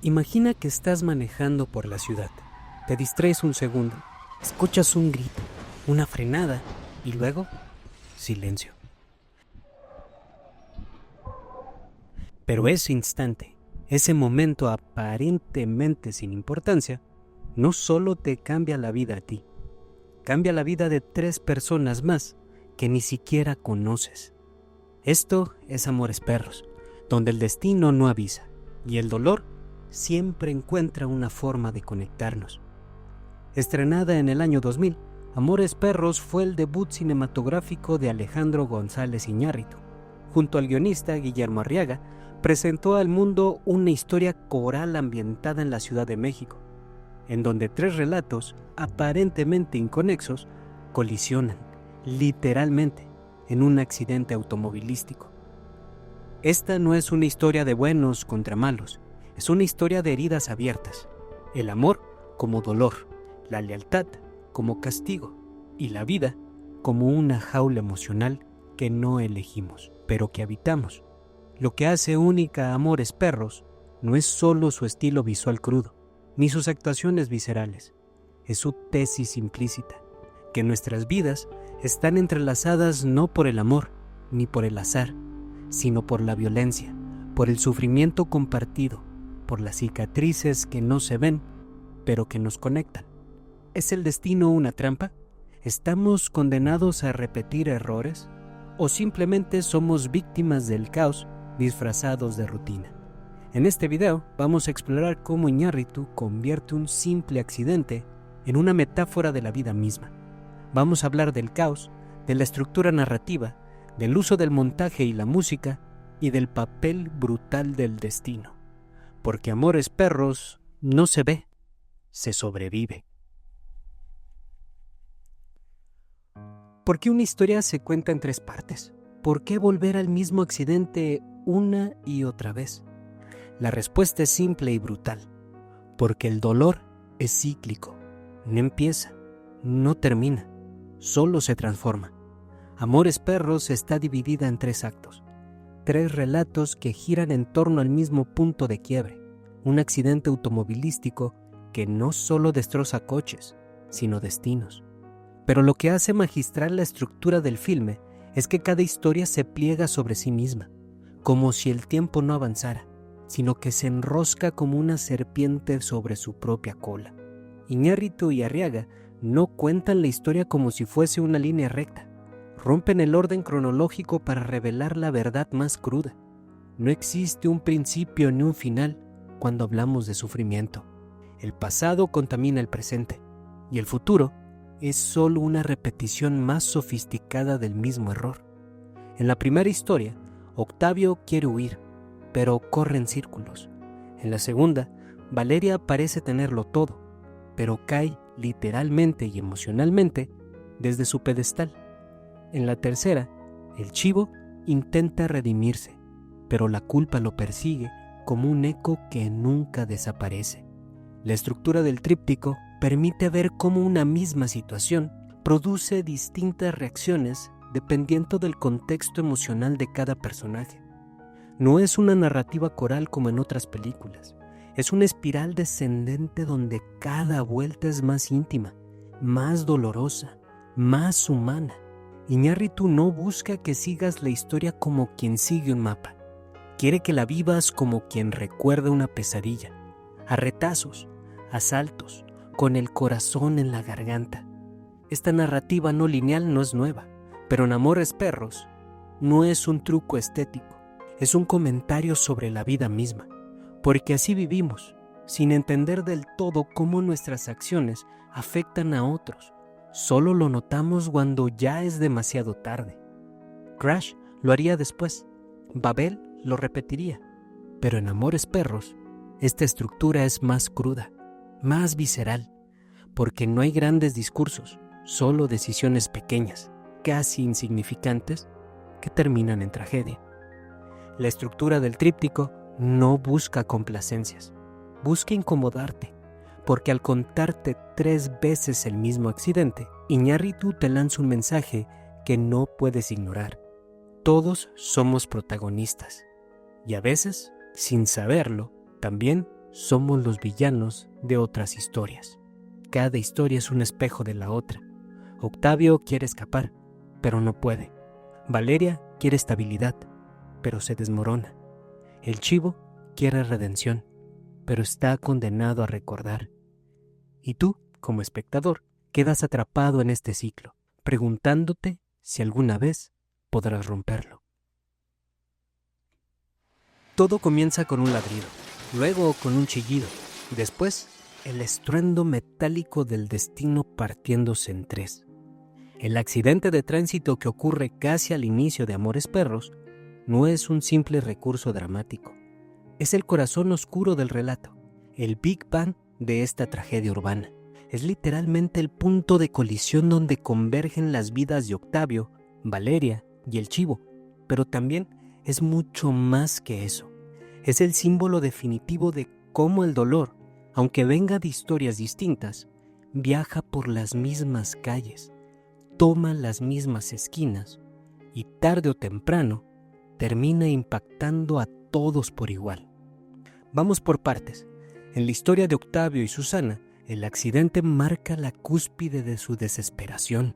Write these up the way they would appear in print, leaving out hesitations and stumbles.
Imagina que estás manejando por la ciudad. Te distraes un segundo, escuchas un grito, una frenada y luego silencio. Pero ese instante, ese momento aparentemente sin importancia, no solo te cambia la vida a ti, cambia la vida de 3 personas más que ni siquiera conoces. Esto es Amores Perros, donde el destino no avisa y el dolor siempre encuentra una forma de conectarnos. Estrenada en el año 2000, Amores Perros fue el debut cinematográfico de Alejandro González Iñárritu. Junto al guionista Guillermo Arriaga, presentó al mundo una historia coral ambientada en la Ciudad de México, en donde 3 relatos aparentemente inconexos colisionan, literalmente, en un accidente automovilístico. Esta no es una historia de buenos contra malos, es una historia de heridas abiertas, el amor como dolor, la lealtad como castigo y la vida como una jaula emocional que no elegimos, pero que habitamos. Lo que hace única a Amores Perros no es solo su estilo visual crudo, ni sus actuaciones viscerales, es su tesis implícita, que nuestras vidas están entrelazadas no por el amor ni por el azar, sino por la violencia, por el sufrimiento compartido, por las cicatrices que no se ven, pero que nos conectan. ¿Es el destino una trampa? ¿Estamos condenados a repetir errores? ¿O simplemente somos víctimas del caos disfrazados de rutina? En este video vamos a explorar cómo Iñárritu convierte un simple accidente en una metáfora de la vida misma. Vamos a hablar del caos, de la estructura narrativa, del uso del montaje y la música y del papel brutal del destino. Porque Amores Perros no se ve, se sobrevive. ¿Por qué una historia se cuenta en 3 partes? ¿Por qué volver al mismo accidente una y otra vez? La respuesta es simple y brutal. Porque el dolor es cíclico, no empieza, no termina, solo se transforma. Amores Perros está dividida en 3 actos, 3 relatos que giran en torno al mismo punto de quiebre, un accidente automovilístico que no solo destroza coches, sino destinos. Pero lo que hace magistral la estructura del filme es que cada historia se pliega sobre sí misma, como si el tiempo no avanzara, sino que se enrosca como una serpiente sobre su propia cola. Iñárritu y Arriaga no cuentan la historia como si fuese una línea recta. Rompen el orden cronológico para revelar la verdad más cruda. No existe un principio ni un final cuando hablamos de sufrimiento. El pasado contamina el presente y el futuro es solo una repetición más sofisticada del mismo error. En la primera historia, Octavio quiere huir, pero corre en círculos. En la segunda, Valeria parece tenerlo todo, pero cae literalmente y emocionalmente desde su pedestal. En la tercera, el chivo intenta redimirse, pero la culpa lo persigue como un eco que nunca desaparece. La estructura del tríptico permite ver cómo una misma situación produce distintas reacciones dependiendo del contexto emocional de cada personaje. No es una narrativa coral como en otras películas, es una espiral descendente donde cada vuelta es más íntima, más dolorosa, más humana. Iñárritu no busca que sigas la historia como quien sigue un mapa, quiere que la vivas como quien recuerda una pesadilla, a retazos, a saltos, con el corazón en la garganta. Esta narrativa no lineal no es nueva, pero en Amores Perros no es un truco estético, es un comentario sobre la vida misma, porque así vivimos, sin entender del todo cómo nuestras acciones afectan a otros. Solo lo notamos cuando ya es demasiado tarde. Crash lo haría después, Babel lo repetiría, pero en Amores Perros esta estructura es más cruda, más visceral, porque no hay grandes discursos, solo decisiones pequeñas, casi insignificantes, que terminan en tragedia. La estructura del tríptico no busca complacencias, busca incomodarte, porque al contarte 3 veces el mismo accidente, Iñárritu te lanza un mensaje que no puedes ignorar. Todos somos protagonistas, y a veces, sin saberlo, también somos los villanos de otras historias. Cada historia es un espejo de la otra. Octavio quiere escapar, pero no puede. Valeria quiere estabilidad, pero se desmorona. El chivo quiere redención, pero está condenado a recordar. Y tú, como espectador, quedas atrapado en este ciclo, preguntándote si alguna vez podrás romperlo. Todo comienza con un ladrido, luego con un chillido, después el estruendo metálico del destino partiéndose en tres. El accidente de tránsito que ocurre casi al inicio de Amores Perros no es un simple recurso dramático. Es el corazón oscuro del relato, el Big Bang de esta tragedia urbana. Es literalmente el punto de colisión donde convergen las vidas de Octavio, Valeria y el chivo, pero también es mucho más que eso. Es el símbolo definitivo de cómo el dolor, aunque venga de historias distintas, viaja por las mismas calles, toma las mismas esquinas y tarde o temprano termina impactando a todos por igual. Vamos por partes. En la historia de Octavio y Susana, el accidente marca la cúspide de su desesperación.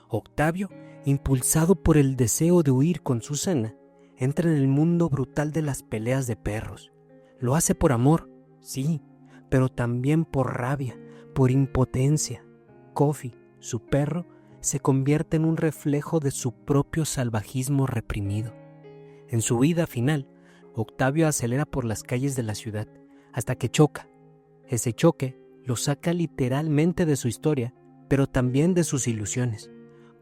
Octavio, impulsado por el deseo de huir con Susana, entra en el mundo brutal de las peleas de perros. Lo hace por amor, sí, pero también por rabia, por impotencia. Coffee, su perro, se convierte en un reflejo de su propio salvajismo reprimido. En su huida final, Octavio acelera por las calles de la ciudad hasta que choca. Ese choque lo saca literalmente de su historia, pero también de sus ilusiones,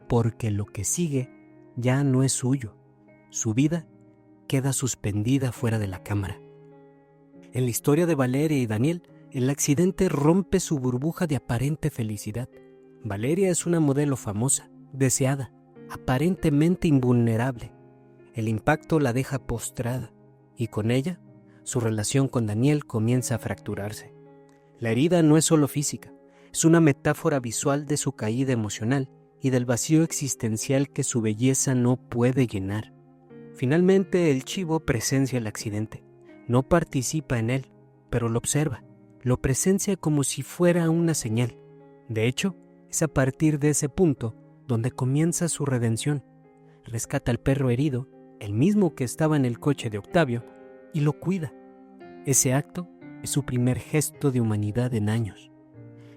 porque lo que sigue ya no es suyo. Su vida queda suspendida fuera de la cámara. En la historia de Valeria y Daniel, el accidente rompe su burbuja de aparente felicidad. Valeria es una modelo famosa, deseada, aparentemente invulnerable. El impacto la deja postrada, y con ella, su relación con Daniel comienza a fracturarse. La herida no es solo física, es una metáfora visual de su caída emocional y del vacío existencial que su belleza no puede llenar. Finalmente, el chivo presencia el accidente. No participa en él, pero lo observa. Lo presencia como si fuera una señal. De hecho, es a partir de ese punto donde comienza su redención. Rescata al perro herido, el mismo que estaba en el coche de Octavio, y lo cuida. Ese acto es su primer gesto de humanidad en años.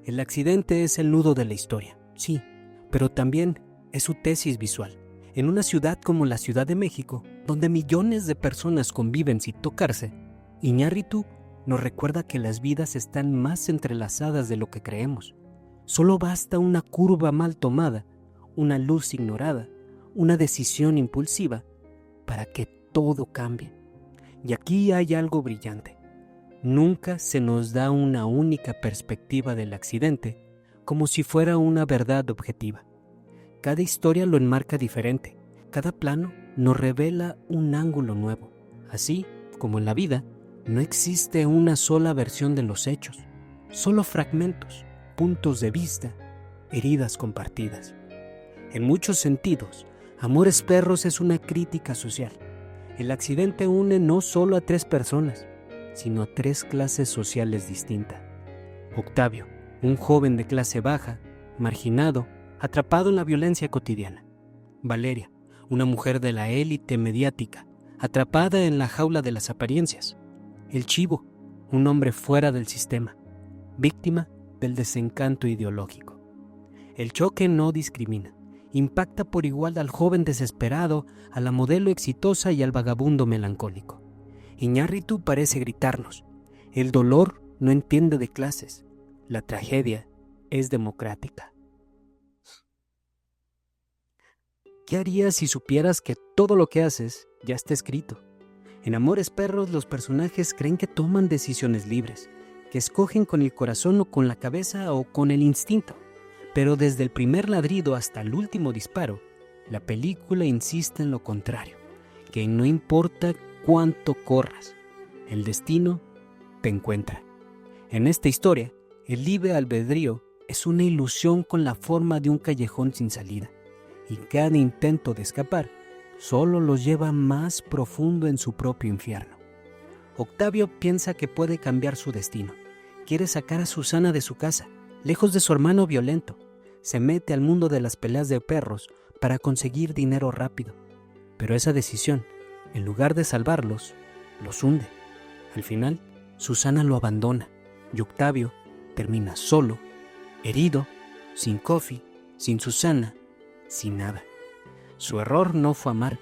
El accidente es el nudo de la historia, sí, pero también es su tesis visual. En una ciudad como la Ciudad de México, donde millones de personas conviven sin tocarse, Iñárritu nos recuerda que las vidas están más entrelazadas de lo que creemos. Solo basta una curva mal tomada, una luz ignorada, una decisión impulsiva para que todo cambie. Y aquí hay algo brillante. Nunca se nos da una única perspectiva del accidente, como si fuera una verdad objetiva. Cada historia lo enmarca diferente. Cada plano nos revela un ángulo nuevo. Así como en la vida, no existe una sola versión de los hechos, solo fragmentos, puntos de vista, heridas compartidas. En muchos sentidos, Amores Perros es una crítica social. El accidente une no solo a 3 personas, sino a 3 clases sociales distintas. Octavio, un joven de clase baja, marginado, atrapado en la violencia cotidiana. Valeria, una mujer de la élite mediática, atrapada en la jaula de las apariencias. El chivo, un hombre fuera del sistema, víctima del desencanto ideológico. El choque no discrimina, impacta por igual al joven desesperado, a la modelo exitosa y al vagabundo melancólico. Iñárritu parece gritarnos: el dolor no entiende de clases, la tragedia es democrática. ¿Qué harías si supieras que todo lo que haces ya está escrito? En Amores Perros, los personajes creen que toman decisiones libres, que escogen con el corazón o con la cabeza o con el instinto. Pero desde el primer ladrido hasta el último disparo, la película insiste en lo contrario, que no importa cuánto corras, el destino te encuentra. En esta historia, el libre albedrío es una ilusión con la forma de un callejón sin salida, y cada intento de escapar solo los lleva más profundo en su propio infierno. Octavio piensa que puede cambiar su destino. Quiere sacar a Susana de su casa, lejos de su hermano violento. Se mete al mundo de las peleas de perros para conseguir dinero rápido. Pero esa decisión, en lugar de salvarlos, los hunde. Al final, Susana lo abandona y Octavio termina solo, herido, sin Coffee, sin Susana, sin nada. Su error no fue amar,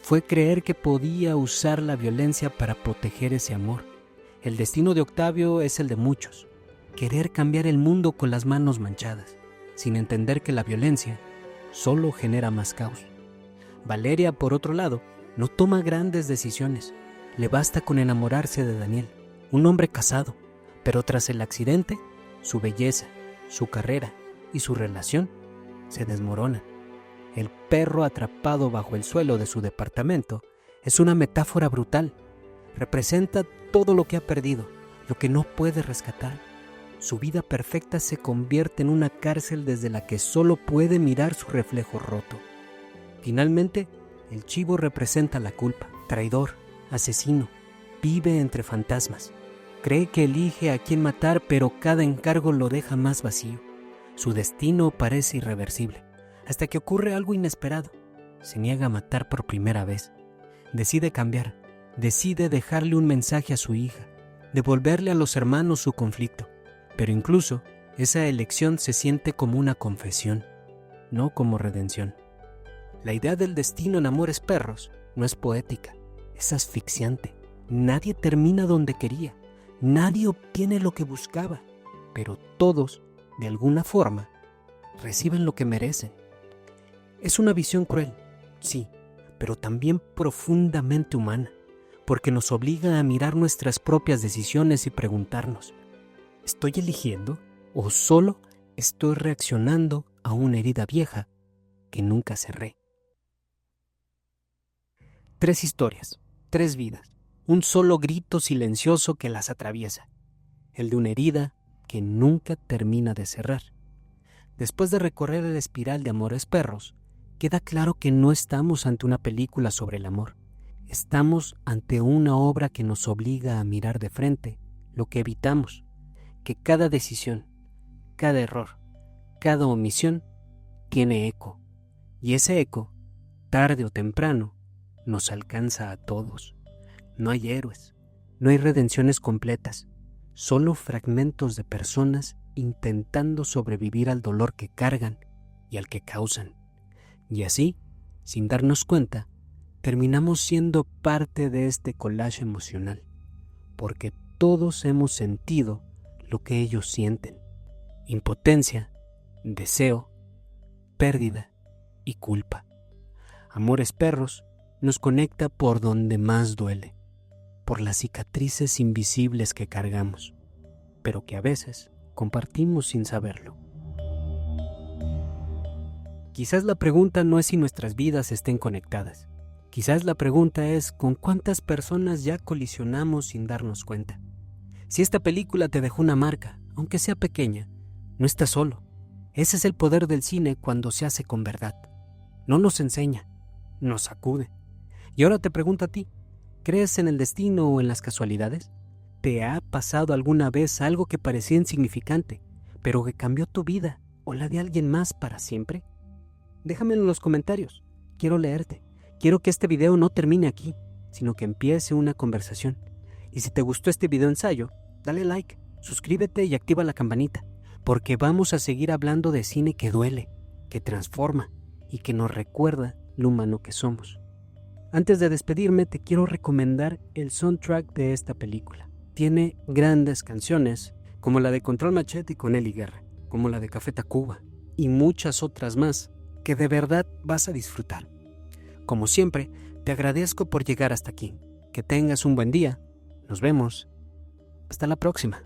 fue creer que podía usar la violencia para proteger ese amor. El destino de Octavio es el de muchos, querer cambiar el mundo con las manos manchadas, sin entender que la violencia solo genera más caos. Valeria, por otro lado, no toma grandes decisiones. Le basta con enamorarse de Daniel, un hombre casado, pero tras el accidente, su belleza, su carrera y su relación se desmoronan. El perro atrapado bajo el suelo de su departamento es una metáfora brutal. Representa todo lo que ha perdido, lo que no puede rescatar. Su vida perfecta se convierte en una cárcel desde la que solo puede mirar su reflejo roto. Finalmente, el chivo representa la culpa, traidor, asesino, vive entre fantasmas. Cree que elige a quién matar, pero cada encargo lo deja más vacío. Su destino parece irreversible, hasta que ocurre algo inesperado. Se niega a matar por primera vez. Decide cambiar, decide dejarle un mensaje a su hija, devolverle a los hermanos su conflicto. Pero incluso esa elección se siente como una confesión, no como redención. La idea del destino en Amores Perros no es poética, es asfixiante. Nadie termina donde quería, nadie obtiene lo que buscaba, pero todos, de alguna forma, reciben lo que merecen. Es una visión cruel, sí, pero también profundamente humana, porque nos obliga a mirar nuestras propias decisiones y preguntarnos, ¿estoy eligiendo o solo estoy reaccionando a una herida vieja que nunca cerré? 3 historias, 3 vidas, un solo grito silencioso que las atraviesa, el de una herida que nunca termina de cerrar. Después de recorrer el espiral de Amores Perros, queda claro que no estamos ante una película sobre el amor. Estamos ante una obra que nos obliga a mirar de frente lo que evitamos, que cada decisión, cada error, cada omisión tiene eco, y ese eco, tarde o temprano, nos alcanza a todos. No hay héroes, no hay redenciones completas, solo fragmentos de personas intentando sobrevivir al dolor que cargan y al que causan. Y así, sin darnos cuenta, terminamos siendo parte de este collage emocional, porque todos hemos sentido lo que ellos sienten: impotencia, deseo, pérdida y culpa. Amores Perros nos conecta por donde más duele, por las cicatrices invisibles que cargamos, pero que a veces compartimos sin saberlo. Quizás la pregunta no es si nuestras vidas estén conectadas. Quizás la pregunta es con cuántas personas ya colisionamos sin darnos cuenta. Si esta película te dejó una marca, aunque sea pequeña, no estás solo. Ese es el poder del cine cuando se hace con verdad. No nos enseña, nos sacude. Y ahora te pregunto a ti, ¿crees en el destino o en las casualidades? ¿Te ha pasado alguna vez algo que parecía insignificante, pero que cambió tu vida o la de alguien más para siempre? Déjamelo en los comentarios. Quiero leerte. Quiero que este video no termine aquí, sino que empiece una conversación. Y si te gustó este video ensayo, dale like, suscríbete y activa la campanita, porque vamos a seguir hablando de cine que duele, que transforma y que nos recuerda lo humano que somos. Antes de despedirme, te quiero recomendar el soundtrack de esta película. Tiene grandes canciones, como la de Control Machete con Eli Guerra, como la de Café Tacuba, y muchas otras más, que de verdad vas a disfrutar. Como siempre, te agradezco por llegar hasta aquí. Que tengas un buen día. Nos vemos. Hasta la próxima.